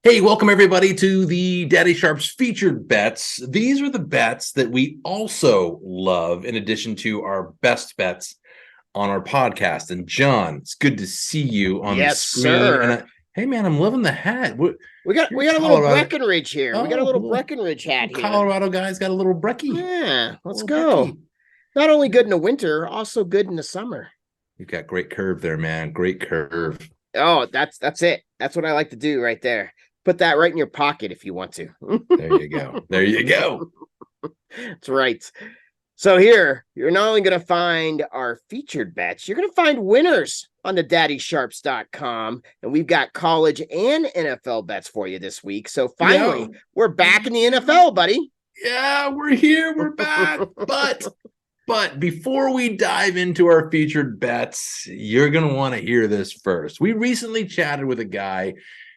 Hey, welcome everybody to the Daddy Sharps featured bets. These are the bets that we also love in addition to our best bets on our podcast. And John, it's good to see you on the Yes, screen. sir. Hey man, I'm loving the hat. We got You're we got a little Colorado. Breckenridge here. We got a Oh, little Breckenridge hat here. Colorado guy's got a little brekkie. Yeah, A let's little go. brekkie. Not only good in the winter, also good in the summer. You've got great curve there, man. Great curve. Oh, that's it. That's what I like to do right there. Put that right in your pocket if you want to. There you go. There you go. That's right. So here, you're not only going to find our featured bets, you're going to find winners on the daddysharps.com. And we've got college and NFL bets for you this week. So Yeah. finally, we're back in the NFL, buddy. Yeah, we're here. We're back. But before we dive into our featured bets, you're going to want to hear this first. We recently chatted with a guy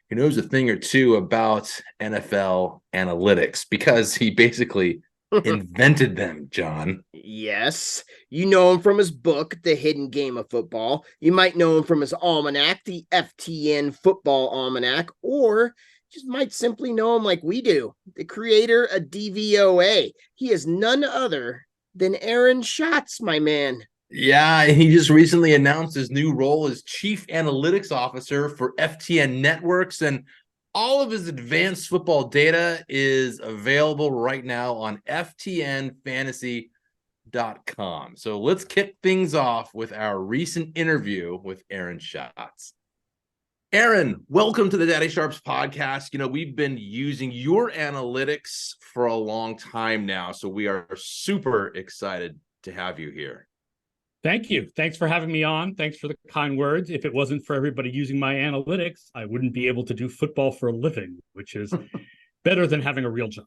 who knows a thing or two about NFL analytics because he basically invented them, John. Yes, you know him from his book, The Hidden Game of Football. You might know him from his almanac, the FTN Football Almanac, or just might simply know him like we do, the creator of DVOA. He is none other than Aaron Schatz, my man. Yeah, he just recently announced his new role as Chief Analytics Officer for FTN Networks, and all of his advanced football data is available right now on ftnfantasy.com. So let's kick things off with our recent interview with Aaron Schatz. Aaron, welcome to the Daddy Sharps podcast. We've been using your analytics for a long time now, so we are super excited to have you here. Thank you. Thanks for having me on. Thanks for the kind words. If it wasn't for everybody using my analytics, I wouldn't be able to do football for a living, which is better than having a real job.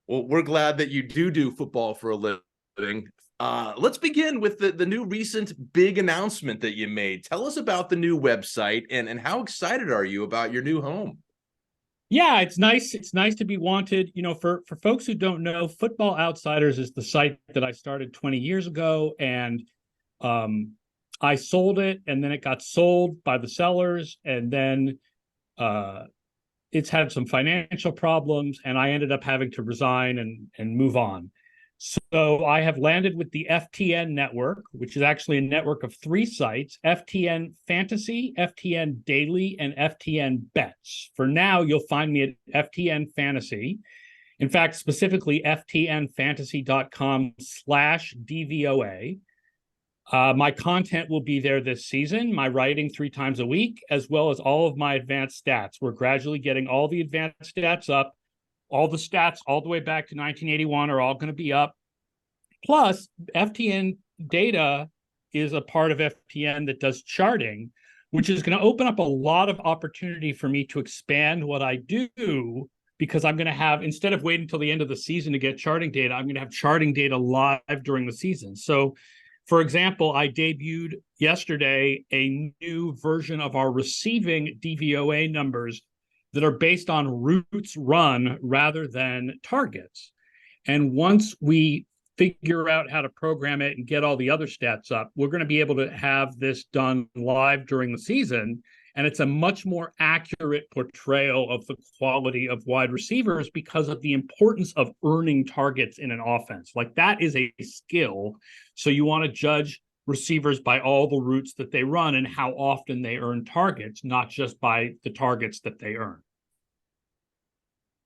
Well, we're glad that you do football for a living. Let's begin with the new recent big announcement that you made. Tell us about the new website and how excited are you about your new home? Yeah, it's nice. It's nice to be wanted. For folks who don't know, Football Outsiders is the site that I started 20 years ago, and I sold it, and then it got sold by the sellers, and then it's had some financial problems, and I ended up having to resign and move on. So I have landed with the FTN network, which is actually a network of 3 sites: FTN Fantasy, FTN Daily, and FTN Bets. For now, you'll find me at FTN Fantasy. In fact, specifically ftnfantasy.com/DVOA. My content will be there this season, my writing 3 times a week, as well as all of my advanced stats. We're gradually getting all the advanced stats up. All the stats all the way back to 1981 are all going to be up. Plus, FTN data is a part of FTN that does charting, which is going to open up a lot of opportunity for me to expand what I do, because I'm going to have, instead of waiting until the end of the season to get charting data, I'm going to have charting data live during the season. So, for example, I debuted yesterday a new version of our receiving DVOA numbers that are based on routes run rather than targets. And once we figure out how to program it and get all the other stats up, we're going to be able to have this done live during the season. And it's a much more accurate portrayal of the quality of wide receivers because of the importance of earning targets in an offense. Like, that is a skill. So you want to judge receivers by all the routes that they run and how often they earn targets, not just by the targets that they earn.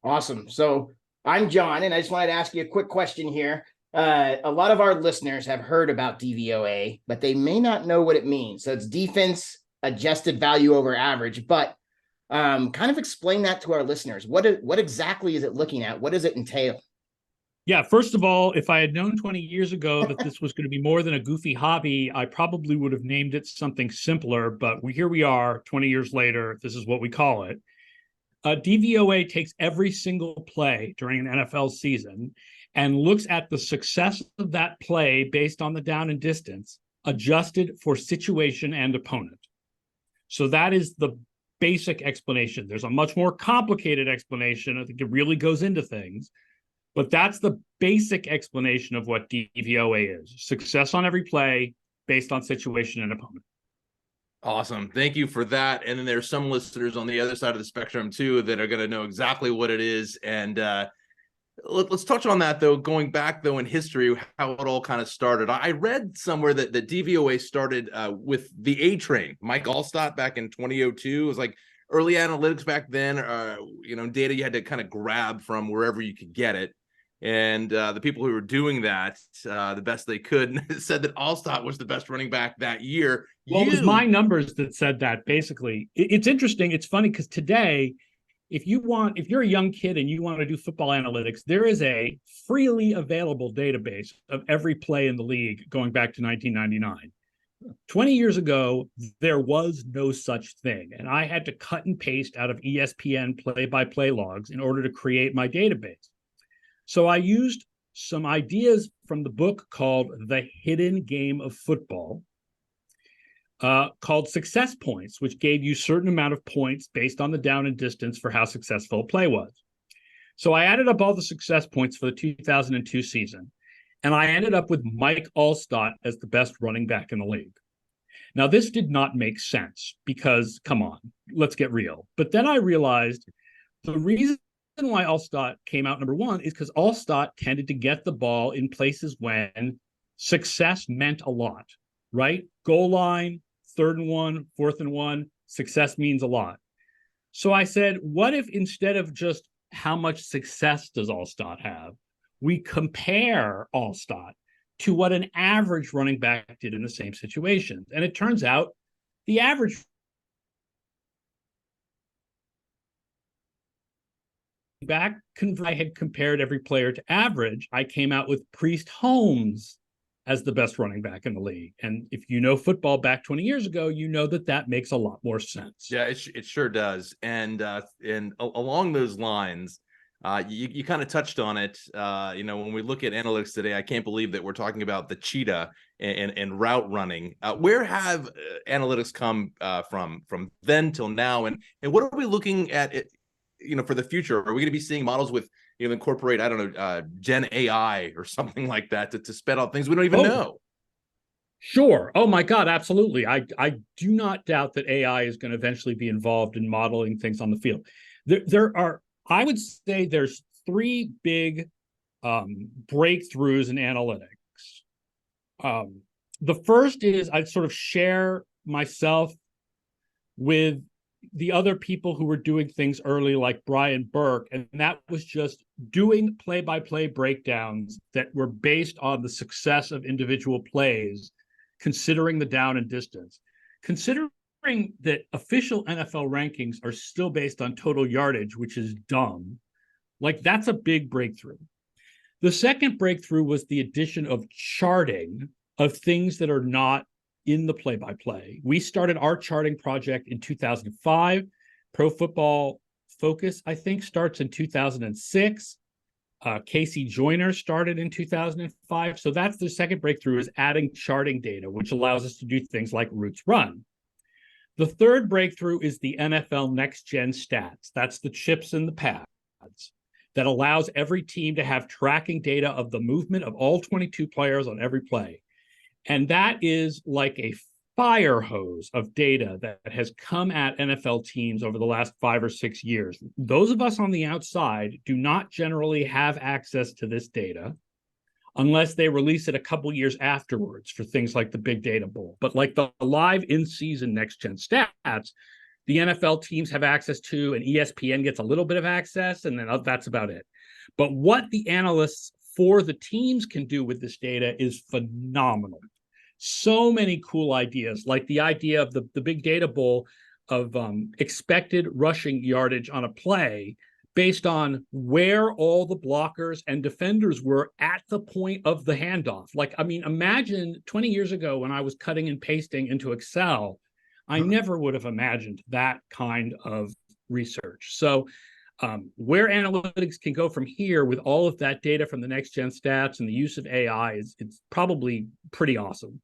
Awesome. So I'm John, and I just wanted to ask you a quick question here. A lot of our listeners have heard about DVOA, but they may not know what it means. So it's defense adjusted value over average, but kind of explain that to our listeners. What exactly is it looking at? What does it entail? Yeah, first of all, if I had known 20 years ago that this was going to be more than a goofy hobby, I probably would have named it something simpler, but here we are 20 years later. This is what we call it. DVOA takes every single play during an NFL season and looks at the success of that play based on the down and distance, adjusted for situation and opponent. So that is the basic explanation. There's a much more complicated explanation. I think it really goes into things. But that's the basic explanation of what DVOA is: success on every play based on situation and opponent. Awesome. Thank you for that. And then there's some listeners on the other side of the spectrum too that are going to know exactly what it is. And let's touch on that though, going back though in history, how it all kind of started. I read somewhere that the DVOA started with the A Train, Mike Allstott back in 2002. It was like early analytics back then, data you had to kind of grab from wherever you could get it. And the people who were doing that the best they could said that Allstott was the best running back that year. Well, it was my numbers that said that. Basically, it's interesting. It's funny because today, if you're a young kid and you want to do football analytics, there is a freely available database of every play in the league going back to 1999. 20 years ago, there was no such thing. And I had to cut and paste out of ESPN play-by-play logs in order to create my database. So I used some ideas from the book called The Hidden Game of Football, called Success Points, which gave you a certain amount of points based on the down and distance for how successful a play was. So I added up all the success points for the 2002 season, and I ended up with Mike Allstott as the best running back in the league. Now, this did not make sense because, come on, let's get real. But then I realized the reason why Allstott came out number one is because Allstott tended to get the ball in places when success meant a lot, right? Goal line, 3rd and 1, 4th and 1, success means a lot. So I said, what if instead of just how much success does Allstott have, we compare Allstott to what an average running back did in the same situation? And it turns out the average back, I had compared every player to average. I came out with Priest Holmes as the best running back in the league. And if you know football back 20 years ago, you know that makes a lot more sense. Yeah, it sure does. And along those lines, you kind of touched on it. When we look at analytics today, I can't believe that we're talking about the cheetah and route running. Where have analytics come from then till now? And what are we looking at for the future? Are we going to be seeing models with incorporate, I don't know, Gen AI or something like that to sped out things we don't even know? Sure. Oh my God, absolutely. I do not doubt that AI is going to eventually be involved in modeling things on the field. There are, I would say there's 3 big breakthroughs in analytics. The first is I'd sort of share myself with the other people who were doing things early, like Brian Burke, and that was just doing play-by-play breakdowns that were based on the success of individual plays, considering the down and distance. Considering that official NFL rankings are still based on total yardage, which is dumb, like that's a big breakthrough. The second breakthrough was the addition of charting of things that are not in the play-by-play. We started our charting project in 2005. Pro Football Focus, I think, starts in 2006. Casey Joyner started in 2005. So that's the second breakthrough, is adding charting data, which allows us to do things like routes run. The third breakthrough is the NFL Next Gen Stats. That's the chips and the pads that allows every team to have tracking data of the movement of all 22 players on every play. And that is like a fire hose of data that has come at NFL teams over the last 5 or 6 years. Those of us on the outside do not generally have access to this data unless they release it a couple years afterwards for things like the Big Data Bowl. But like the live in-season next-gen stats, the NFL teams have access to, and ESPN gets a little bit of access, and then that's about it. But what the analysts for the teams can do with this data is phenomenal. So many cool ideas, like the idea of the Big Data Bowl of expected rushing yardage on a play based on where all the blockers and defenders were at the point of the handoff. Like, I mean, imagine 20 years ago when I was cutting and pasting into Excel, I never would have imagined that kind of research. So where analytics can go from here with all of that data from the next gen stats and the use of AI it's probably pretty awesome.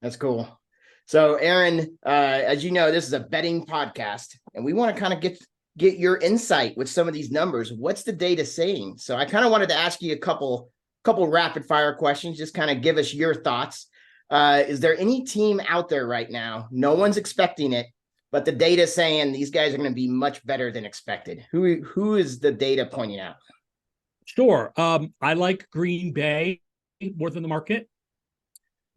That's cool. So Aaron, as you know, this is a betting podcast, and we want to kind of get your insight with some of these numbers. What's the data saying? So I kind of wanted to ask you a couple rapid fire questions, just kind of give us your thoughts. Is there any team out there right now? No one's expecting it, but the data saying these guys are going to be much better than expected. Who is the data pointing out? Sure. I like Green Bay more than the market,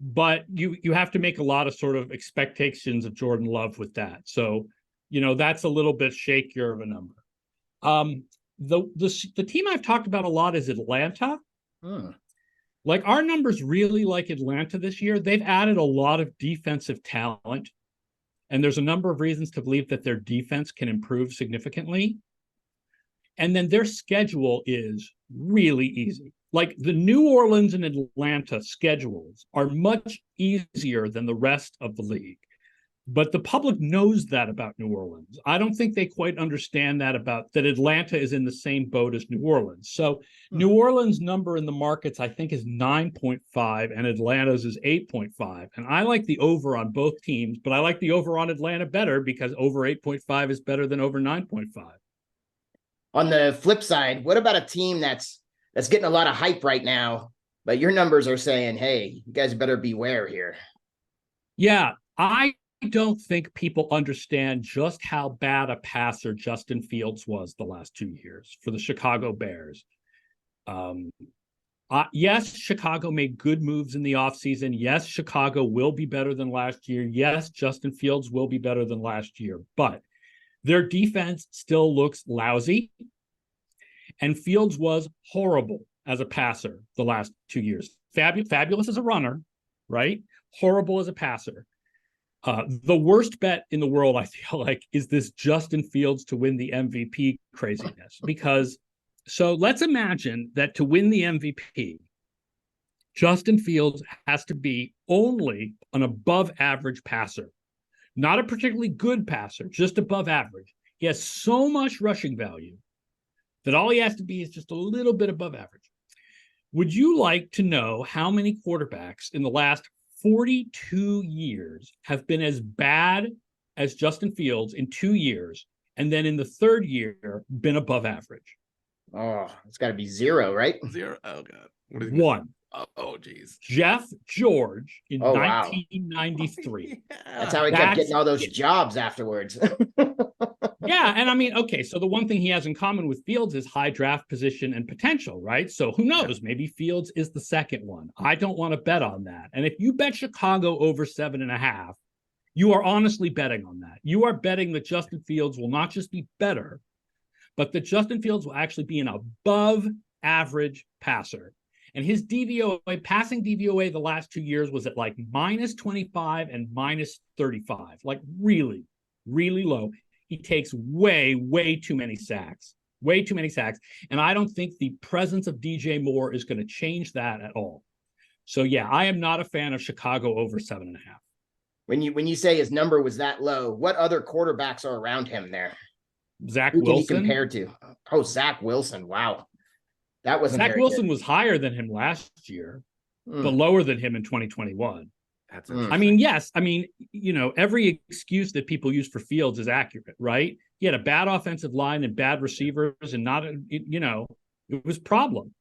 but you have to make a lot of sort of expectations of Jordan Love with that. So, that's a little bit shakier of a number. The team I've talked about a lot is Atlanta. Like, our numbers really like Atlanta this year. They've added a lot of defensive talent, and there's a number of reasons to believe that their defense can improve significantly. And then their schedule is really easy. Like, the New Orleans and Atlanta schedules are much easier than the rest of the league. But the public knows that about New Orleans. I don't think they quite understand that Atlanta is in the same boat as New Orleans. So New Orleans' number in the markets, I think, is 9.5, and Atlanta's is 8.5. And I like the over on both teams, but I like the over on Atlanta better because over 8.5 is better than over 9.5. On the flip side, what about a team that's getting a lot of hype right now, but your numbers are saying, hey, you guys better beware here? Yeah, I don't think people understand just how bad a passer Justin Fields was the last 2 years for the Chicago Bears. Yes, Chicago made good moves in the offseason. Yes, Chicago will be better than last year. Yes, Justin Fields will be better than last year, but their defense still looks lousy. And Fields was horrible as a passer the last 2 years. Fabulous as a runner, right? Horrible as a passer. The worst bet in the world, I feel like, is this Justin Fields to win the MVP craziness. So let's imagine that to win the MVP, Justin Fields has to be only an above average passer, not a particularly good passer, just above average. He has so much rushing value that all he has to be is just a little bit above average. Would you like to know how many quarterbacks in the last 42 years have been as bad as Justin Fields in 2 years, and then in the third year been above average? Oh, it's got to be 0, right? 0. Oh God. What is 1? Oh geez. Jeff George in wow. 1993. That's how he kept getting all those jobs afterwards. Yeah, and I mean, okay, so the one thing he has in common with Fields is high draft position and potential, right? So who knows? Maybe Fields is the second one. I don't want to bet on that. And if you bet Chicago over 7.5, you are honestly betting on that. You are betting that Justin Fields will not just be better, but that Justin Fields will actually be an above average passer. And his DVOA, passing DVOA the last 2 years was at like minus 25 and minus 35, like really, really low. He takes way, way too many sacks, And I don't think the presence of DJ Moore is going to change that at all. So yeah, I am not a fan of Chicago over 7.5. When you say his number was that low, what other quarterbacks are around him there? Zach Who Wilson. Can he compare to? Oh, Zach Wilson. Wow. That wasn't Zach Wilson was higher than him last year, but lower than him in 2021. That's I mean, yes. I mean, every excuse that people use for Fields is accurate, right? He had a bad offensive line and bad receivers and it was a problem.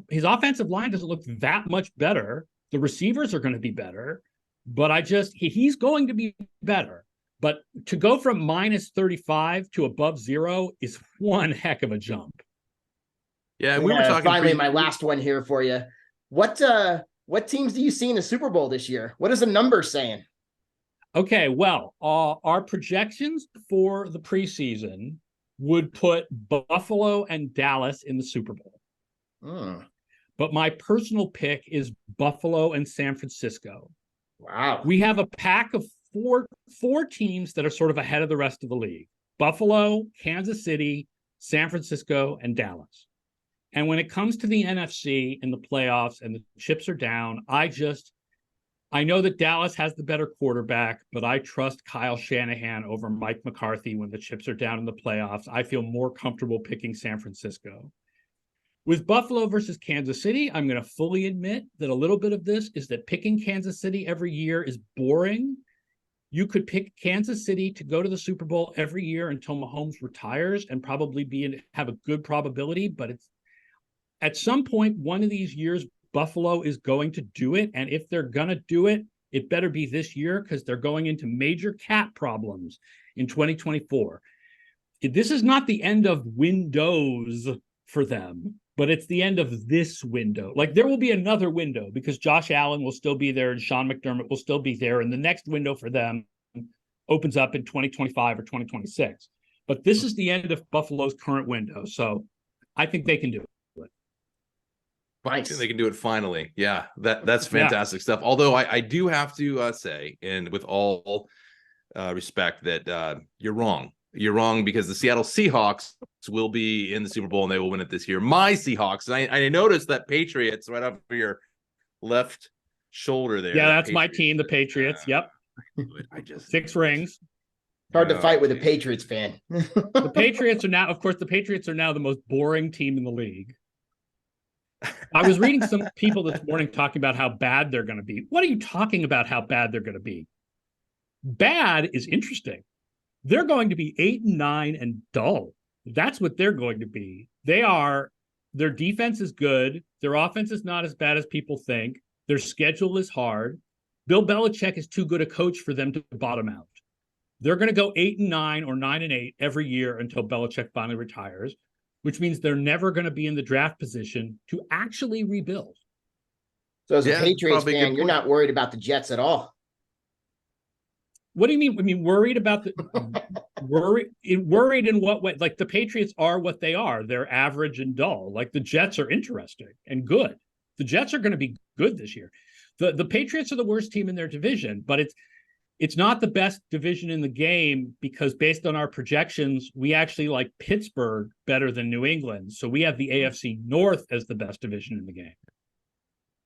His offensive line doesn't look that much better. The receivers are going to be better, but he's going to be better. But to go from minus 35 to above 0 is one heck of a jump. Yeah, we were talking. Finally, my last one here for you. What teams do you see in the Super Bowl this year? What is the number saying? Okay, well, our projections for the preseason would put Buffalo and Dallas in the Super Bowl. But my personal pick is Buffalo and San Francisco. Wow. We have a pack of four teams that are sort of ahead of the rest of the league: Buffalo, Kansas City, San Francisco, and Dallas. And when it comes to the NFC in the playoffs and the chips are down, I know that Dallas has the better quarterback, but I trust Kyle Shanahan over Mike McCarthy when the chips are down in the playoffs. I feel more comfortable picking San Francisco. With Buffalo versus Kansas City, I'm going to fully admit that a little bit of this is that picking Kansas City every year is boring. You could pick Kansas City to go to the Super Bowl every year until Mahomes retires and probably have a good probability, but at some point, one of these years, Buffalo is going to do it. And if they're going to do it, it better be this year because they're going into major cap problems in 2024. This is not the end of windows for them, but it's the end of this window. Like there will be another window because Josh Allen will still be there and Sean McDermott will still be there. And the next window for them opens up in 2025 or 2026. But this is the end of Buffalo's current window. So I think they can do it. Nice. They can do it finally. Yeah, that's fantastic stuff. Although I do have to say, and with all respect, that you're wrong. You're wrong because the Seattle Seahawks will be in the Super Bowl and they will win it this year. My Seahawks, and I noticed that Patriots right up your left shoulder there. Yeah, that's my team, the Patriots. Yep. I just 6 rings. Hard to fight with a Patriots fan. The Patriots are now, of course, the Patriots are now the most boring team in the league. I was reading some people this morning talking about how bad they're going to be. What are you talking about how bad they're going to be? Bad is interesting. They're going to be 8-9 and dull. That's what they're going to be. Their defense is good. Their offense is not as bad as people think. Their schedule is hard. Bill Belichick is too good a coach for them to bottom out. They're going to go 8-9 or 9-8 every year until Belichick finally retires, which means they're never going to be in the draft position to actually rebuild. So as a Patriots fan, you're not worried about the Jets at all. What do you mean? I mean, worried about the worried in what way? Like the Patriots are what they are. They're average and dull. Like the Jets are interesting and good. The Jets are going to be good this year. The Patriots are the worst team in their division, but it's not the best division in the game because based on our projections, we actually like Pittsburgh better than New England. So we have the AFC North as the best division in the game.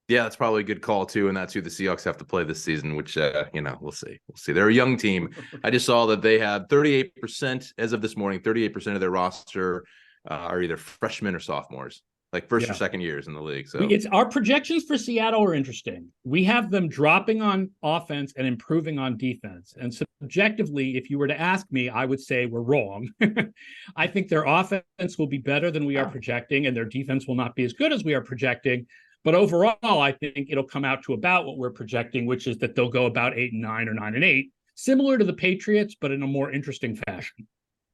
Yeah, that's probably a good call too, and that's who the Seahawks have to play this season. Which we'll see. They're a young team. I just saw that they have 38% as of this morning. 38% of their roster are either freshmen or sophomores, like first or second years in the league. So it's our projections for Seattle are interesting. We have them dropping on offense and improving on defense. And subjectively, if you were to ask me, I would say we're wrong. I think their offense will be better than we are projecting, and their defense will not be as good as we are projecting. But overall, I think it'll come out to about what we're projecting, which is that they'll go about 8-9 or 9-8, similar to the Patriots, but in a more interesting fashion.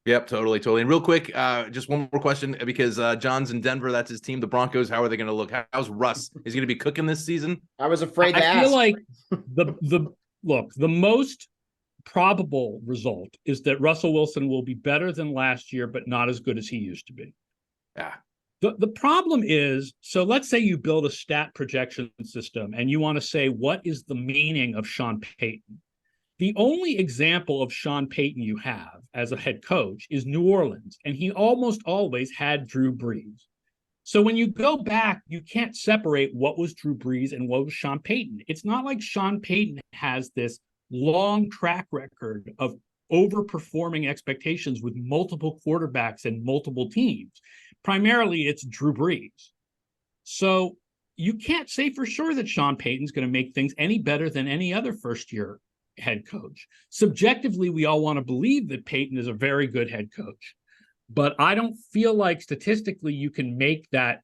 Yep, totally. And real quick, just one more question, because John's in Denver. That's his team, the Broncos. How are they going to look? How's Russ? Is he going to be cooking this season? I was afraid to ask. I feel like the most probable result is that Russell Wilson will be better than last year, but not as good as he used to be. Yeah. The problem is, so let's say you build a stat projection system and you want to say, what is the meaning of Sean Payton? The only example of Sean Payton you have as a head coach is New Orleans, and he almost always had Drew Brees. So when you go back, you can't separate what was Drew Brees and what was Sean Payton. It's not like Sean Payton has this long track record of overperforming expectations with multiple quarterbacks and multiple teams. Primarily, it's Drew Brees. So you can't say for sure that Sean Payton's going to make things any better than any other first-year head coach. Subjectively, we all want to believe that Payton is a very good head coach. But I don't feel like statistically you can make that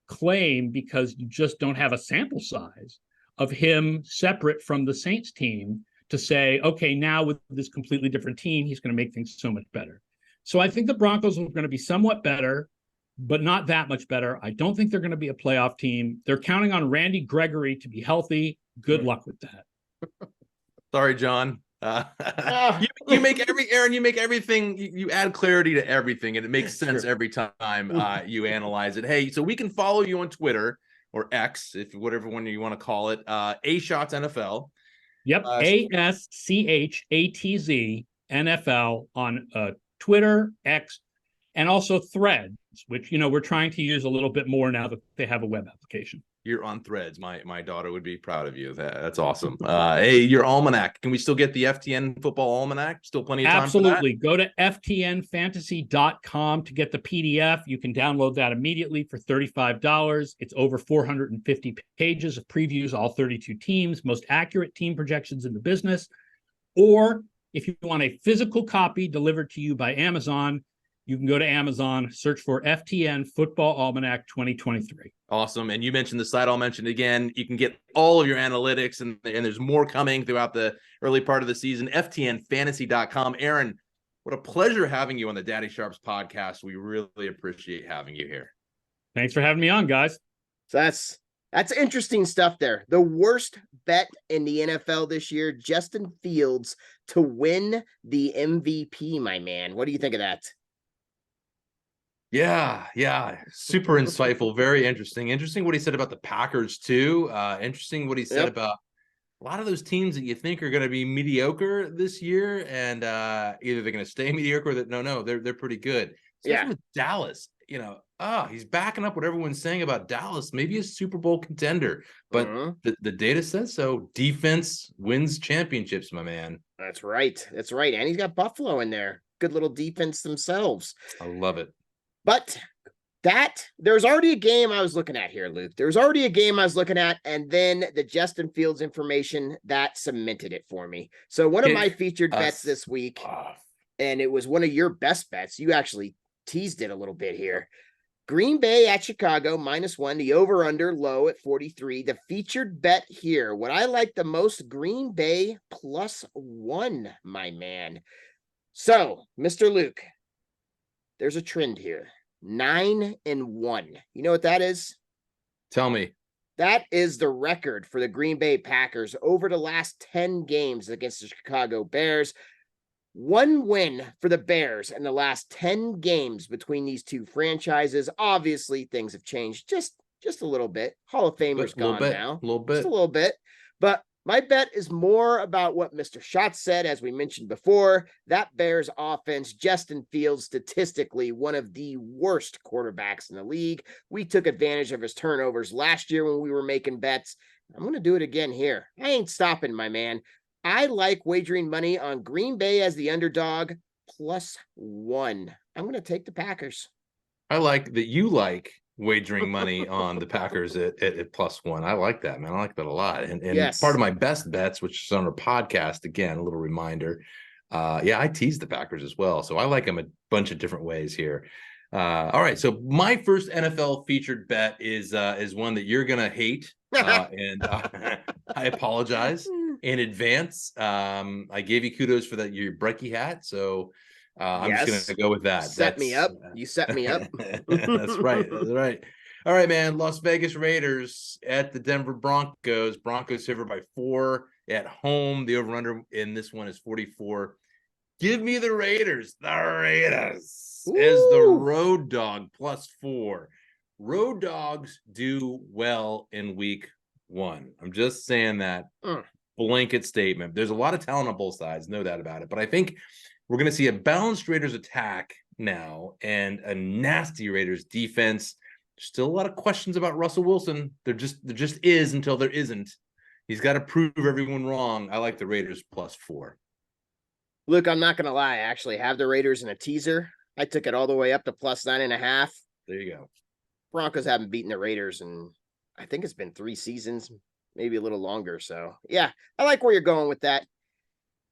claim because you just don't have a sample size of him separate from the Saints team to say, okay, now with this completely different team, he's going to make things so much better. So I think the Broncos are going to be somewhat better, but not that much better. I don't think they're going to be a playoff team. They're counting on Randy Gregory to be healthy. Good luck with that. Sorry, John. You make everything, you add clarity to everything, and it makes sense every time you analyze it. Hey, so we can follow you on Twitter or X, if whatever one you want to call it, A Shots NFL. Yep, ASCHATZ NFL on Twitter, X, and also Threads, which we're trying to use a little bit more now that they have a web application. You're on Threads. My daughter would be proud of you. That's awesome. Hey, your almanac. Can we still get the FTN football almanac? Still plenty of time. Absolutely. Go to ftnfantasy.com to get the PDF. You can download that immediately for $35. It's over 450 pages of previews, all 32 teams, most accurate team projections in the business. Or if you want a physical copy delivered to you by Amazon, You can go to Amazon, search for FTN Football Almanac 2023. Awesome. And you mentioned the site. I'll mention it again. You can get all of your analytics, and there's more coming throughout the early part of the season. FTNfantasy.com. Aaron, what a pleasure having you on the Daddy Sharps podcast. We really appreciate having you here. Thanks for having me on, guys. So that's interesting stuff there. The worst bet in the NFL this year, Justin Fields to win the MVP, my man. What do you think of that? Yeah. Super insightful. Very interesting. Interesting what he said about the Packers, too. Interesting what he said about a lot of those teams that you think are going to be mediocre this year, and either they're going to stay mediocre or that they're pretty good. Especially with Dallas. He's backing up what everyone's saying about Dallas. Maybe a Super Bowl contender, but the data says so. Defense wins championships, my man. That's right. And he's got Buffalo in there. Good little defense themselves. I love it. But there's already a game I was looking at here, Luke. There's already a game I was looking at, and then the Justin Fields information that cemented it for me. So one of my featured bets this week, and it was one of your best bets. You actually teased it a little bit here. Green Bay at Chicago, -1, the over-under low at 43. The featured bet here, what I like the most, Green Bay +1, my man. So, Mr. Luke, there's a trend here. 9-1. You know what that is? Tell me. That is the record for the Green Bay Packers over the last 10 games against the Chicago Bears. 1 win for the Bears in the last 10 games between these two franchises. Obviously, things have changed just a little bit. Hall of Famer's gone now. A little bit. Just a little bit. But my bet is more about what Mr. Schatz said, as we mentioned before. That Bears offense, Justin Fields, statistically one of the worst quarterbacks in the league. We took advantage of his turnovers last year when we were making bets. I'm going to do it again here. I ain't stopping, my man. I like wagering money on Green Bay as the underdog +1. I'm going to take the Packers. I like that you like wagering money on the Packers at +1. I like that, man. I like that a lot. And part of my best bets, which is on our podcast, again, a little reminder. I teased the Packers as well. So I like them a bunch of different ways here. All right. So my first NFL featured bet is one that you're going to hate. And I apologize in advance. I gave you kudos for that, your Brecky hat. So I'm just going to go with that. You set me up. That's right. All right, man. Las Vegas Raiders at the Denver Broncos. Broncos favored by 4 at home. The over-under in this one is 44. Give me the Raiders. The Raiders as the road dog +4. Road dogs do well in week 1. I'm just saying that blanket statement. There's a lot of talent on both sides, no doubt about it. But I think we're going to see a balanced Raiders attack now and a nasty Raiders defense. Still a lot of questions about Russell Wilson. There just is until there isn't. He's got to prove everyone wrong. I like the Raiders +4. Luke, I'm not going to lie. I actually have the Raiders in a teaser. I took it all the way up to +9.5. There you go. Broncos haven't beaten the Raiders in, I think it's been 3 seasons, maybe a little longer. So, yeah, I like where you're going with that.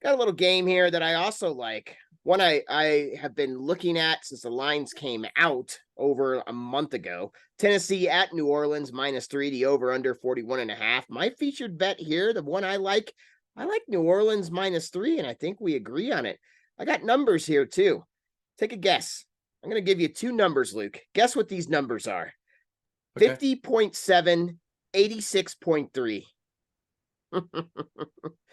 Got a little game here that I also like. One I have been looking at since the lines came out over a month ago. Tennessee at New Orleans -3, the over-under 41.5. My featured bet here, the one I like New Orleans -3, and I think we agree on it. I got numbers here too. Take a guess. I'm going to give you 2 numbers, Luke. Guess what these numbers are. Okay. 50.7, 86.3. God,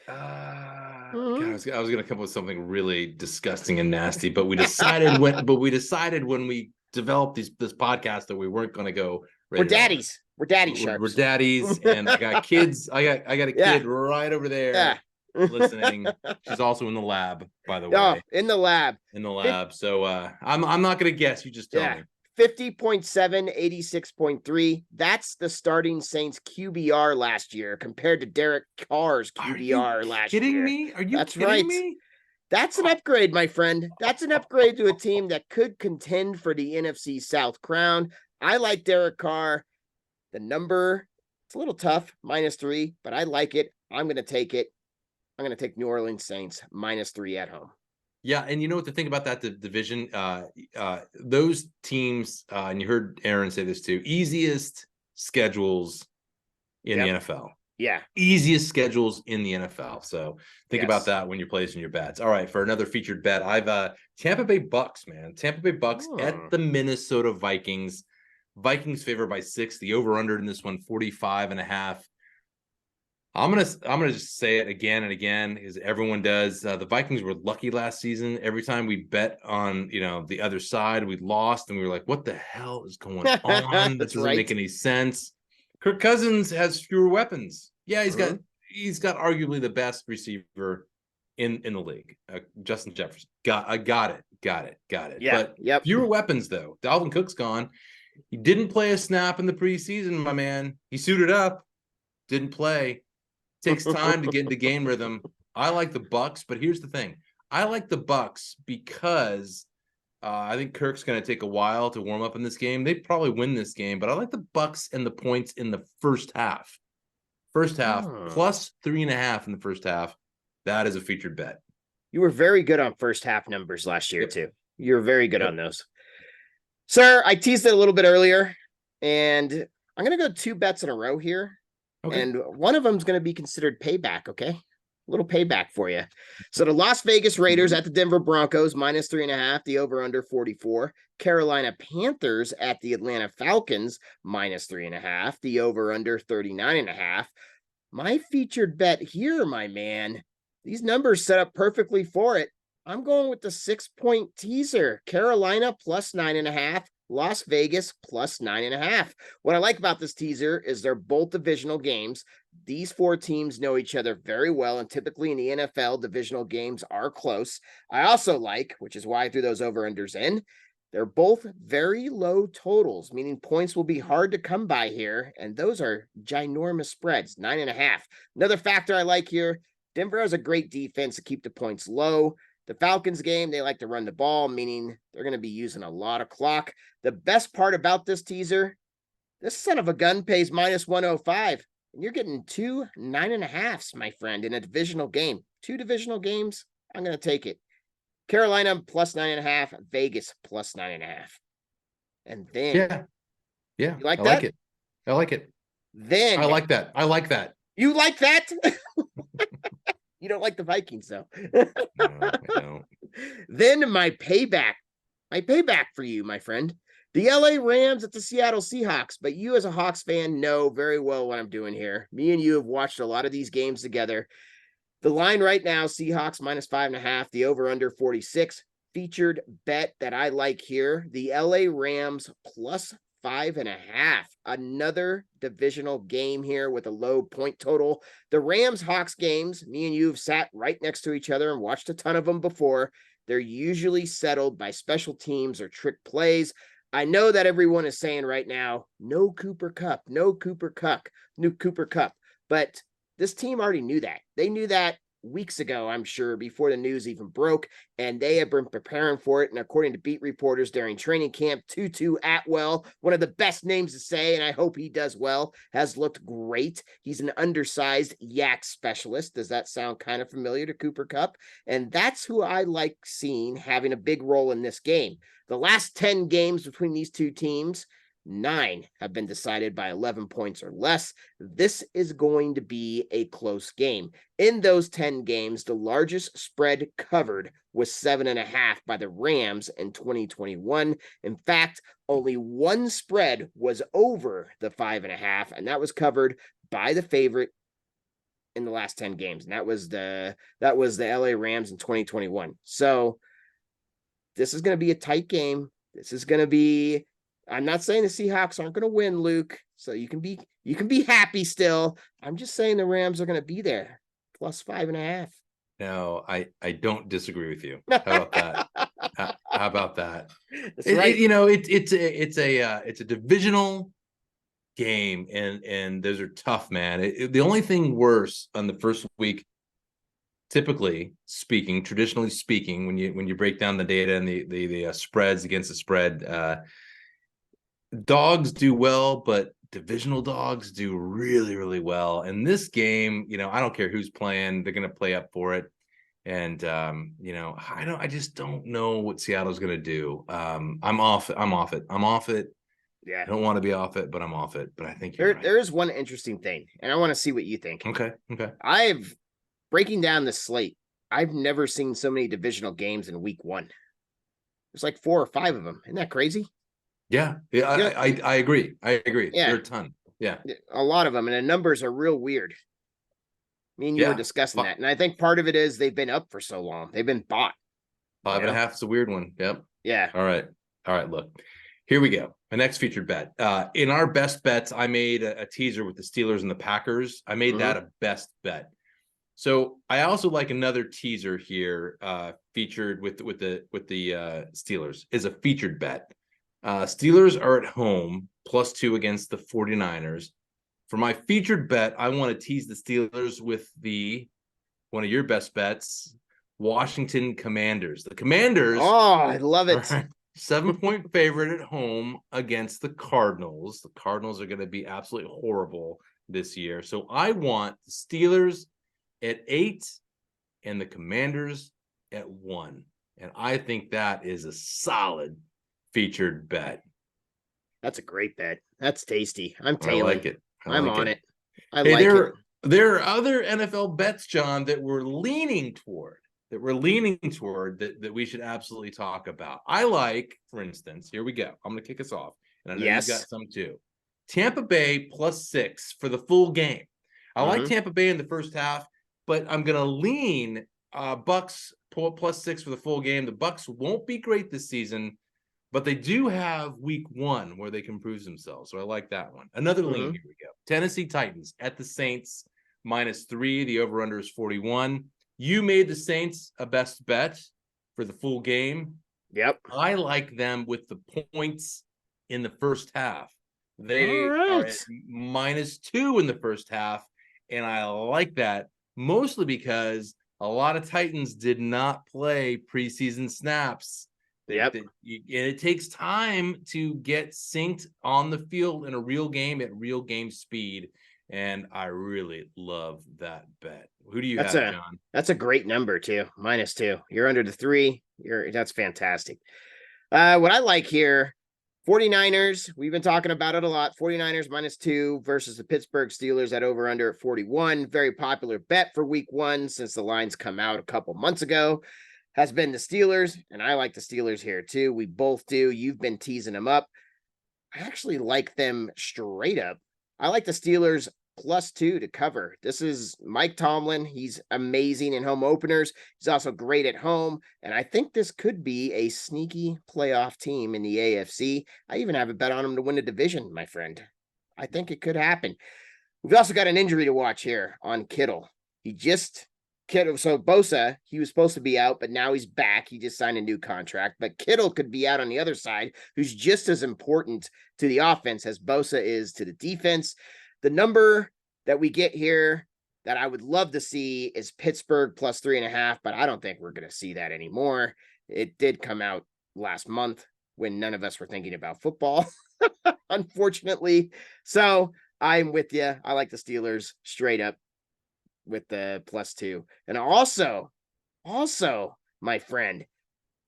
I was going to come up with something really disgusting and nasty, but we decided when we developed this podcast that we weren't going to go. We're daddies. We're daddy sharps. We're daddies, and I got kids. I got a kid right over there listening. She's also in the lab, by the way. Oh, in the lab. So I'm not going to guess. You just tell me. 50.7, 86.3. That's the starting Saints QBR last year compared to Derek Carr's QBR last year. Kidding me? Are you kidding me? That's an upgrade, my friend. That's an upgrade to a team that could contend for the NFC South crown. I like Derek Carr. The number, it's a little tough, -3, but I like it. I'm going to take it. I'm going to take New Orleans Saints -3 at home. Yeah, and you know what the thing about that division, those teams, and you heard Aaron say this too, easiest schedules in the NFL. Yeah. Easiest schedules in the NFL. So think Yes. about that when you're placing your bets. All right, for another featured bet, I've Tampa Bay Bucks, man. Tampa Bay Bucks at the Minnesota Vikings. Vikings favored by 6. The over-under in this one, 45.5. I'm gonna just say it again and again, as everyone does. The Vikings were lucky last season. Every time we bet on the other side, we lost, and we were like, "What the hell is going on? That doesn't make any sense." Kirk Cousins has fewer weapons. Yeah, he's got arguably the best receiver in the league, Justin Jefferson. Got it. Yeah, But fewer weapons though. Dalvin Cook's gone. He didn't play a snap in the preseason, my man. He suited up, didn't play. Takes time to get into game rhythm. I like the Bucks, but here's the thing. I like the Bucks because I think Kirk's going to take a while to warm up in this game. They probably win this game, but I like the Bucks and the points in the first half. First half, plus 3.5 in the first half. That is a featured bet. You were very good on first half numbers last year, too. You were very good on those. Sir, I teased it a little bit earlier, and I'm going to go 2 bets in a row here. Okay. And one of them is going to be considered payback, okay? A little payback for you. So the Las Vegas Raiders at the Denver Broncos, minus 3.5, the over-under 44. Carolina Panthers at the Atlanta Falcons, minus 3.5, the over-under 39.5. My featured bet here, my man, these numbers set up perfectly for it. I'm going with the 6-point teaser. Carolina plus 9.5. Las Vegas plus 9.5. What I like about this teaser is they're both divisional games. These 4 teams know each other very well, and typically in the NFL, divisional games are close. I also like, which is why I threw those over-unders in, they're both very low totals, meaning points will be hard to come by here, and those are ginormous spreads, 9.5. Another factor I like here, Denver has a great defense to keep the points low. The Falcons game, they like to run the ball, meaning they're going to be using a lot of clock. The best part about this teaser, this son of a gun pays minus 105, and you're getting 2 9.5s, my friend, in a divisional game. 2 divisional games, I'm going to take it. Carolina plus 9.5, Vegas plus 9.5. And then... Yeah. You like I that? I like it. Then... I like that. You like that? You don't like the Vikings, though. No, I don't. Then my payback for you, my friend. The LA Rams at the Seattle Seahawks. But you as a Hawks fan know very well what I'm doing here. Me and you have watched a lot of these games together. The line right now, Seahawks minus 5.5, the over-under 46. Featured bet that I like here, the LA Rams plus 5.5. Another divisional game here with a low point total. The Rams-Hawks games, me and you have sat right next to each other and watched a ton of them before. They're usually settled by special teams or trick plays. I know that everyone is saying right now, no Cooper Kupp. But this team already knew that. They knew that weeks ago, I'm sure, before the news even broke, and they have been preparing for it. And according to beat reporters during training camp, Tutu Atwell, one of the best names to say, and I hope he does well, has looked great. He's an undersized yak specialist. Does that sound kind of familiar to Cooper Kupp? And that's who I like seeing having a big role in this game. The last 10 games between these two teams, 9 have been decided by 11 points or less. This is going to be a close game. In those 10 games, the largest spread covered was 7.5 by the Rams in 2021. In fact, only one spread was over the 5.5, and that was covered by the favorite in the last 10 games. And that was the LA Rams in 2021. So this is going to be a tight game. This is going to be, I'm not saying the Seahawks aren't going to win, Luke. So you can be happy still. I'm just saying the Rams are going to be there, plus 5.5. No, I don't disagree with you. How about that? How about that? That's right. It's a divisional game, and those are tough, man. The only thing worse on the first week, typically speaking, traditionally speaking, when you break down the data and the spreads against the spread, dogs do well, but divisional dogs do really, really well. And this game, I don't care who's playing, they're going to play up for it. And I just don't know what Seattle's going to do. I'm off it. Yeah. I don't want to be off it, but I'm off it. But I think you're right. There is one interesting thing, and I want to see what you think. Okay. Breaking down the slate. I've never seen so many divisional games in week 1. There's like 4 or 5 of them. Isn't that crazy? Yeah. I agree. I agree. Yeah. There are a ton. Yeah. A lot of them, and the numbers are real weird. Me and you were discussing that, and I think part of it is they've been up for so long. They've been bought. 5.5 is a weird one. Yep. Yeah. All right. Look, here we go. My next featured bet. In our best bets, I made a teaser with the Steelers and the Packers. I made that a best bet. So I also like another teaser here, featured with the Steelers is a featured bet. Steelers are at home +2 against the 49ers. For my featured bet, I want to tease the Steelers with one of your best bets, Washington Commanders. The Commanders. Oh, I love it. 7-point favorite at home against the Cardinals. The Cardinals are going to be absolutely horrible this year. So I want the Steelers at 8 and the Commanders at 1. And I think that is a solid featured bet. That's a great bet. That's tasty. I'm tailing. I like it. I'm on it. There are other NFL bets, John, that we're leaning toward. That we should absolutely talk about. I like, for instance, here we go. I'm going to kick us off. And I know you've got some too. Tampa Bay +6 for the full game. I like Tampa Bay in the first half, but I'm going to lean Bucks +6 for the full game. The Bucks won't be great this season, but they do have week 1 where they can prove themselves. So I like that one. Another lean, here we go. Tennessee Titans at the Saints -3. The over-under is 41. You made the Saints a best bet for the full game. Yep. I like them with the points in the first half. They are at -2 in the first half, and I like that mostly because a lot of Titans did not play preseason snaps. And it takes time to get synced on the field in a real game at real game speed. And I really love that bet. Who do you have, John? That's a great number too. -2. You're under the 3. That's fantastic. What I like here, 49ers, we've been talking about it a lot. 49ers -2 versus the Pittsburgh Steelers at over under at 41. Very popular bet for week 1 since the lines come out a couple months ago. Has been the Steelers, and I like the Steelers here too. We both do. You've been teasing them up. I actually like them straight up. I like the Steelers +2 to cover. This is Mike Tomlin. He's amazing in home openers. He's also great at home, and I think this could be a sneaky playoff team in the AFC. I even have a bet on them to win the division, my friend. I think it could happen. We've also got an injury to watch here on Kittle. So Bosa, he was supposed to be out, but now he's back. He just signed a new contract. But Kittle could be out on the other side, who's just as important to the offense as Bosa is to the defense. The number that we get here that I would love to see is Pittsburgh +3.5, but I don't think we're going to see that anymore. It did come out last month when none of us were thinking about football, unfortunately. So I'm with you. I like the Steelers straight up with the +2. And also, my friend,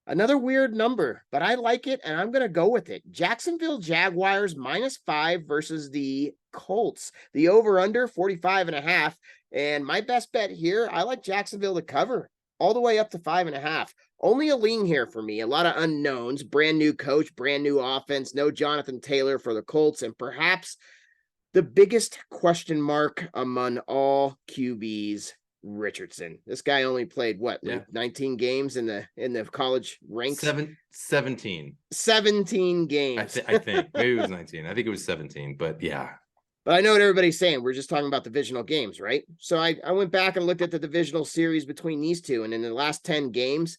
another weird number, but I like it, and I'm going to go with it. Jacksonville Jaguars -5 versus the Colts. The over-under 45.5. And my best bet here, I like Jacksonville to cover all the way up to 5.5. Only a lean here for me. A lot of unknowns. Brand new coach, brand new offense. No Jonathan Taylor for the Colts, and perhaps the biggest question mark among all QBs, Richardson. This guy only played 19 games in the college ranks. 17 games. I think maybe it was 19. I think it was 17, but yeah. But I know what everybody's saying. We're just talking about divisional games, right? So I went back and looked at the divisional series between these two, and in the last 10 games,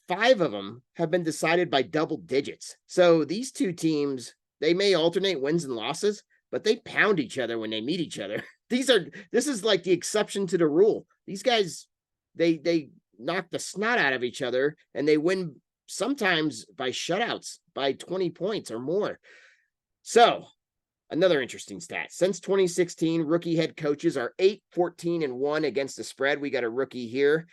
5 of them have been decided by double digits. So these two teams, they may alternate wins and losses, but they pound each other when they meet each other. This is like the exception to the rule. These guys, they knock the snot out of each other, and they win sometimes by shutouts by 20 points or more. So another interesting stat. Since 2016, rookie head coaches are 8-14-1 against the spread. We got a rookie here.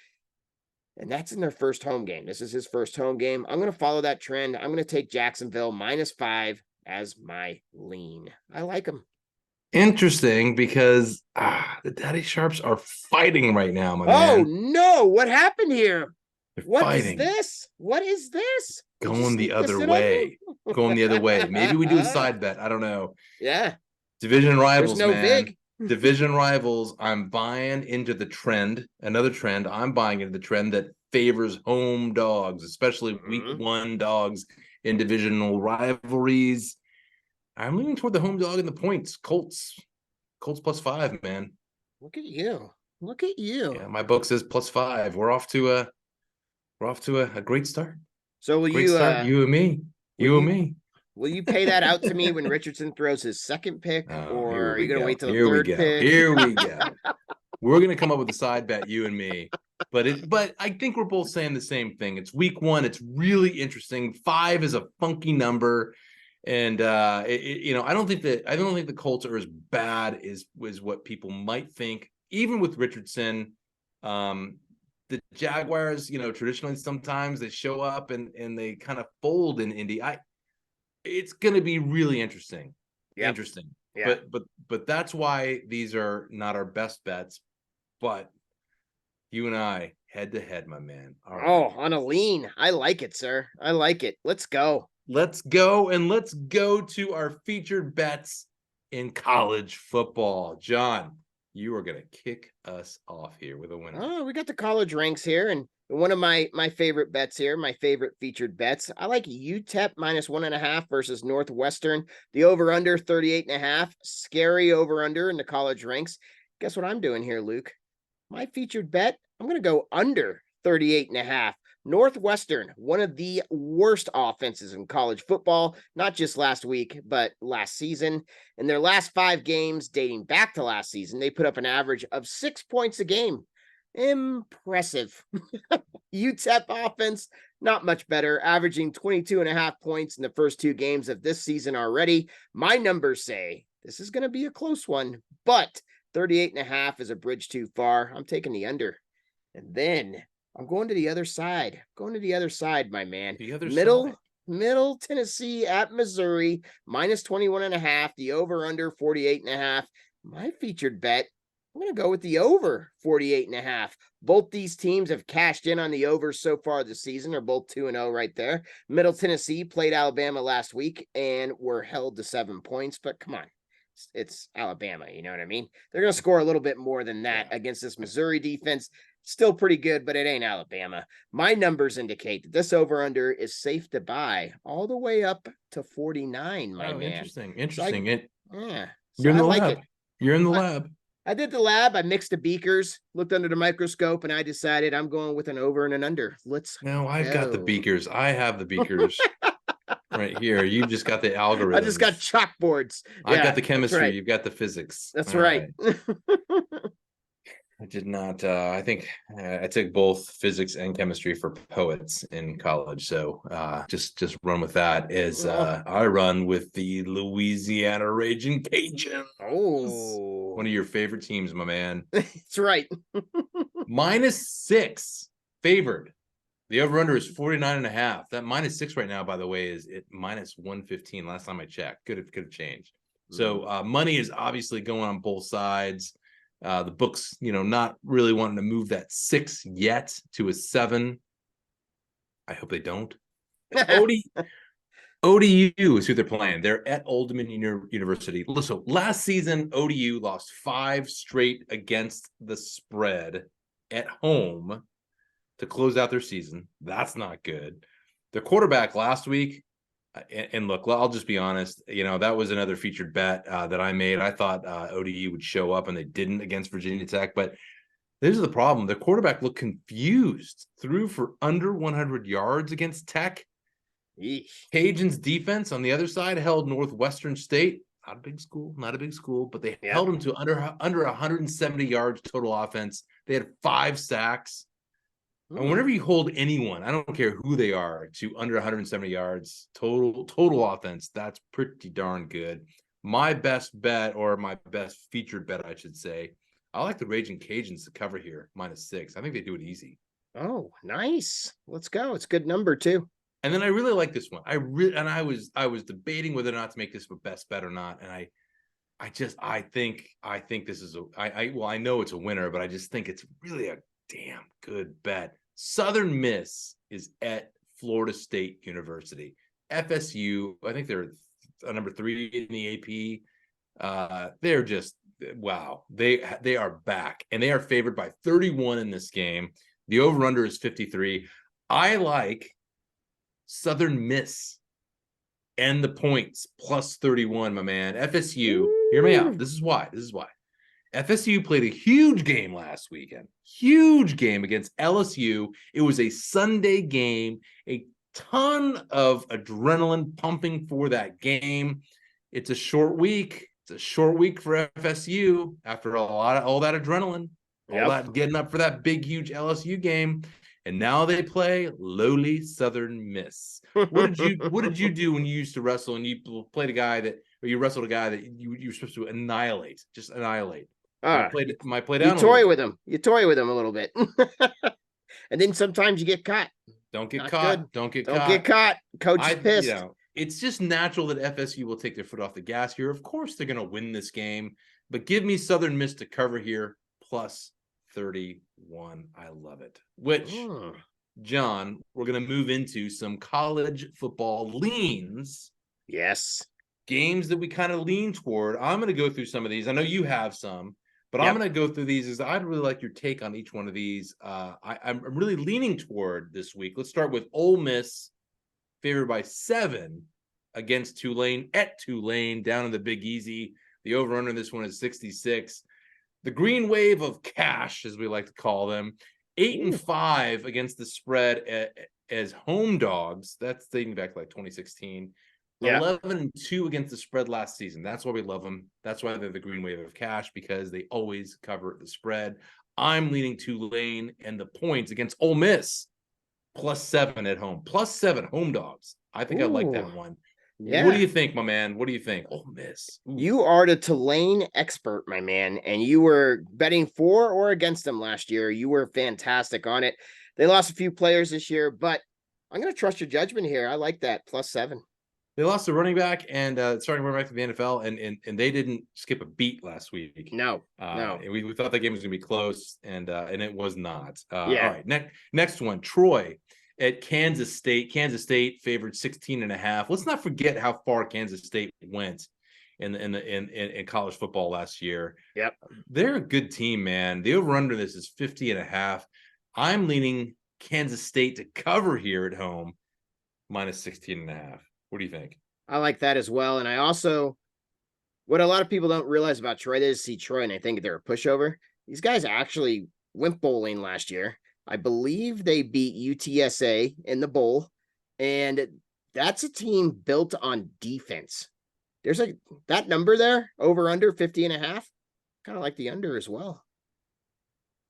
And that's in their first home game. This is his first home game. I'm going to follow that trend. I'm going to take Jacksonville -5 as my lean. I like them. Interesting, because the Daddy Sharps are fighting right now, my Oh, man. no. What happened here? They're What is fighting. this? What is this? Did you Going the sneak this other in on way. me? Going the other way. Maybe we do a side bet. I don't know. Yeah. Division There's rivals, no man. Vig. Division rivals. I'm buying into the trend. Another trend. I'm buying into the trend that favors home dogs, especially week Mhm. 1 dogs in divisional rivalries. I'm leaning toward the home dog in the points. Colts +5, man. Look at you. Look at you. Yeah, my book says +5. We're off to a great start. So will Great you start. You and me. will You and you me. will you pay that out to me when Richardson throws his second pick, Oh, or here are you we gonna go. wait till the Here we third go. pick? Here we go. We're gonna come up with a side bet, you and me. But I think we're both saying the same thing. It's week 1. It's really interesting. 5 is a funky number. And I don't think the Colts are as bad as what people might think. Even with Richardson, the Jaguars, traditionally sometimes they show up and they kind of fold in Indy. It's going to be really interesting. Yep. Interesting. Yeah. But that's why these are not our best bets. But you and I head to head, my man. All right. Oh, on a lean. I like it, sir. I like it. Let's go. Let's go, and let's go to our featured bets in college football. John, you are going to kick us off here with a winner. Oh, we got the college ranks here, and one of my favorite bets here, my favorite featured bets. I like UTEP -1.5 versus Northwestern. The over/under 38.5. Scary over/under in the college ranks. Guess what I'm doing here, Luke? My featured bet, I'm going to go under 38.5. Northwestern, one of the worst offenses in college football, not just last week, but last season. In their last 5 games, dating back to last season, they put up an average of 6 points a game. Impressive. UTEP offense, not much better, averaging 22.5 points in the first 2 games of this season already. My numbers say this is going to be a close one, but 38.5 is a bridge too far. I'm taking the under. And then I'm going to the other side. Going to the other side, my man. The other Middle side. Tennessee at Missouri, -21.5. The over/under 48.5. My featured bet, I'm going to go with the over 48.5. Both these teams have cashed in on the overs so far this season. They're both 2-0 right there. Middle Tennessee played Alabama last week and were held to 7 points, but come on. It's Alabama, you know what I mean? They're going to score a little bit more than that against this Missouri defense. Still pretty good, but it ain't Alabama. My numbers indicate that this over/under is safe to buy all the way up to 49, my man. Interesting. So You're in the like lab. it. You're in the lab. I did the lab. I mixed the beakers, looked under the microscope, and I decided I'm going with an over and an under. No, I've got the beakers. I have the beakers right here. You just got the algorithms. I just got chalkboards. I got the chemistry. Right. You've got the physics. That's All right. I did not. I think I took both physics and chemistry for poets in college. So just run with that. As I run with the Louisiana Raging Cajuns. Oh, one of your favorite teams, my man. That's right. -6 favored. The over/under is 49.5. That -6 right now, by the way, is at -115. Last time I checked, could have changed. So money is obviously going on both sides. The books, not really wanting to move that 6 yet to a 7. I hope they don't. ODU is who they're playing. They're at Old Dominion University. Listen, last season, ODU lost 5 straight against the spread at home to close out their season. That's not good. Their quarterback last week, and look, I'll just be honest, that was another featured bet that I made. I thought ODU would show up, and they didn't against Virginia Tech. But this is the problem. Their quarterback looked confused, threw for under 100 yards against Tech. Eesh. Cajuns defense on the other side held Northwestern State. Not a big school, but they held them to under 170 yards total offense. They had 5 sacks. And whenever you hold anyone, I don't care who they are, to under 170 yards total offense, that's pretty darn good. My best bet, or my best featured bet, I should say, I like the Raging Cajuns to cover here, -6. I think they do it easy. Oh, nice. Let's go. It's a good number too. And then I really like this one. I was debating whether or not to make this a best bet or not. And I think this is I know it's a winner, but I just think it's really a damn good bet. Southern Miss is at Florida State University. FSU, I think they're number 3 in the AP. They're just wow. They are back, and they are favored by 31 in this game. The over-under is 53. I like Southern Miss and the points plus 31, my man. FSU, hear me out. This is why. FSU played a huge game last weekend. Huge game against LSU. It was a Sunday game, a ton of adrenaline pumping for that game. It's a short week. It's a short week for FSU after all that adrenaline, all that getting up for that big, huge LSU game. And now they play lowly Southern Miss. What did you do when you used to wrestle and you played a guy that, or you wrestled a guy that you were supposed to annihilate, just annihilate? Might play down. You toy with him. You toy with him a little bit. And then sometimes you get caught. Don't get caught. Good. Don't get caught. Coach is pissed. You know, it's just natural that FSU will take their foot off the gas here. Of course, they're going to win this game, but give me Southern Miss to cover here plus 31. I love it. Which, John, we're going to move into some college football leans. Yes. Games that we kind of lean toward. I'm going to go through some of these. I know you have some, but I'm going to go through these. I'd really like your take on each one of these. I'm really leaning toward this week. Let's start with Ole Miss, favored by 7 against Tulane at Tulane down in the Big Easy. The over-under in this one is 66. The Green Wave of Cash, as we like to call them, 8-5 against the spread as home dogs. That's dating back to like 2016. 11-2 against the spread last season. That's why we love them. That's why they're the Green Wave of Cash, because they always cover the spread. I'm leaning Tulane and the points against Ole Miss, plus 7 at home, plus 7 home dogs. I think I like that one. Yeah. What do you think, my man? What do you think? Ole Miss. You are the Tulane expert, my man, and you were betting for or against them last year. You were fantastic on it. They lost a few players this year, but I'm going to trust your judgment here. I like that, plus 7. They lost a running back and starting running back to the NFL, and they didn't skip a beat last week. No. We thought that game was going to be close, and it was not. All right, next one, Troy at Kansas State. Kansas State favored 16.5. Let's not forget how far Kansas State went in college football last year. Yep, they're a good team, man. The over under this is 50.5. I'm leaning Kansas State to cover here at home, minus 16.5. What do you think? I like that as well. And I also, what a lot of people don't realize about Troy, they just see Troy and I think they're a pushover. These guys actually went bowling last year. I believe they beat UTSA in the bowl. And that's a team built on defense. There's that number there, over under 50.5. Kind of like the under as well.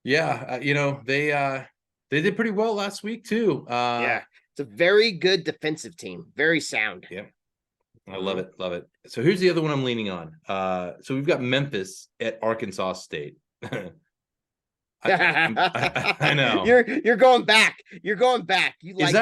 Yeah. They did pretty well last week too. Yeah. It's a very good defensive team. Very sound. Yeah. I love it. Love it. So here's the other one I'm leaning on. So we've got Memphis at Arkansas State. I know. You're going back. You're going back. You like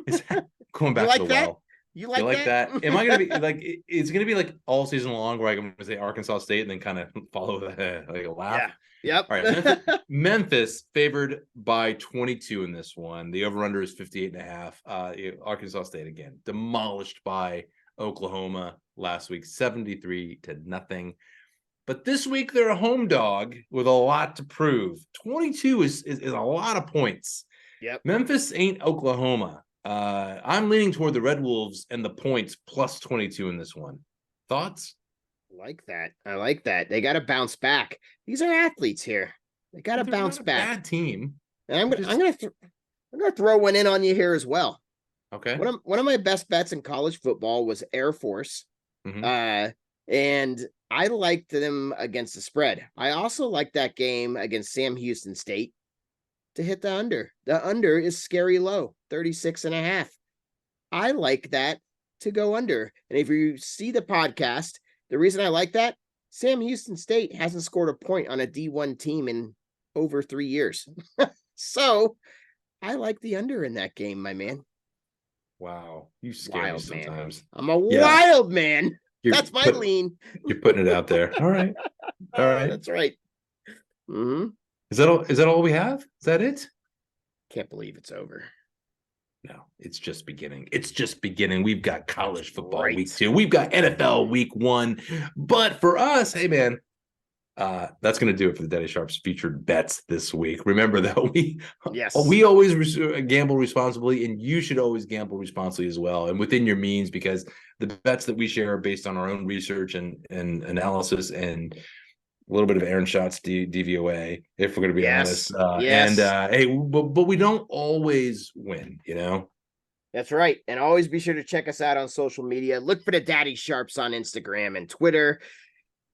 is that going back to the well? You like that? Am I going to be like, it's going to be like all season long where I'm going to say Arkansas State and then kind of follow that like a laugh? Yeah. Yep. All right. Memphis favored by 22 in this one. The over-under is 58.5. Arkansas State, again, demolished by Oklahoma last week, 73-0. But this week, they're a home dog with a lot to prove. 22 is a lot of points. Yep. Memphis ain't Oklahoma. I'm leaning toward the Red Wolves and the points plus 22 in this one. Thoughts? I like that. They got to bounce back. These are athletes here. They got to bounce back. Bad team. And I'm gonna throw one in on you here as well. Okay. One of my best bets in college football was Air Force. Mm-hmm. And I liked them against the spread. I also like that game against Sam Houston State to hit the under. The under is scary low, 36.5. I like that to go under. And if you see the podcast, the reason I like that, Sam Houston State hasn't scored a point on a D1 team in over 3 years. So I like the under in that game, my man. Wow, you scare me Wild man. sometimes. I'm a Yeah. wild man. You're That's my lean. You're putting it out there. All right. All right. That's right. Mm-hmm. Is that all? Is that all we have? Is that it? Can't believe it's over. No, it's just beginning. It's just beginning. We've got college football right. week 2. We've got NFL week 1. But for us, hey man, that's going to do it for the Daddy Sharps featured bets this week. Remember though, we always gamble responsibly, and you should always gamble responsibly as well, and within your means, because the bets that we share are based on our own research and analysis and a little bit of Aaron Schatz DVOA, if we're going to be honest. Hey, but we don't always win, you know? That's right. And always be sure to check us out on social media. Look for the Daddy Sharps on Instagram and Twitter.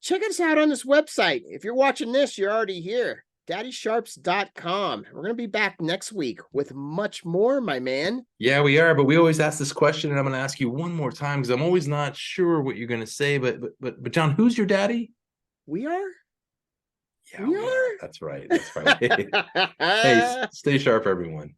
Check us out on this website. If you're watching this, you're already here. daddysharps.com. We're going to be back next week with much more, my man. Yeah, we are. But we always ask this question, and I'm going to ask you one more time because I'm always not sure what you're going to say. But John, who's your daddy? We are. Yeah, we are. That's right. That's right. Hey, stay sharp, everyone.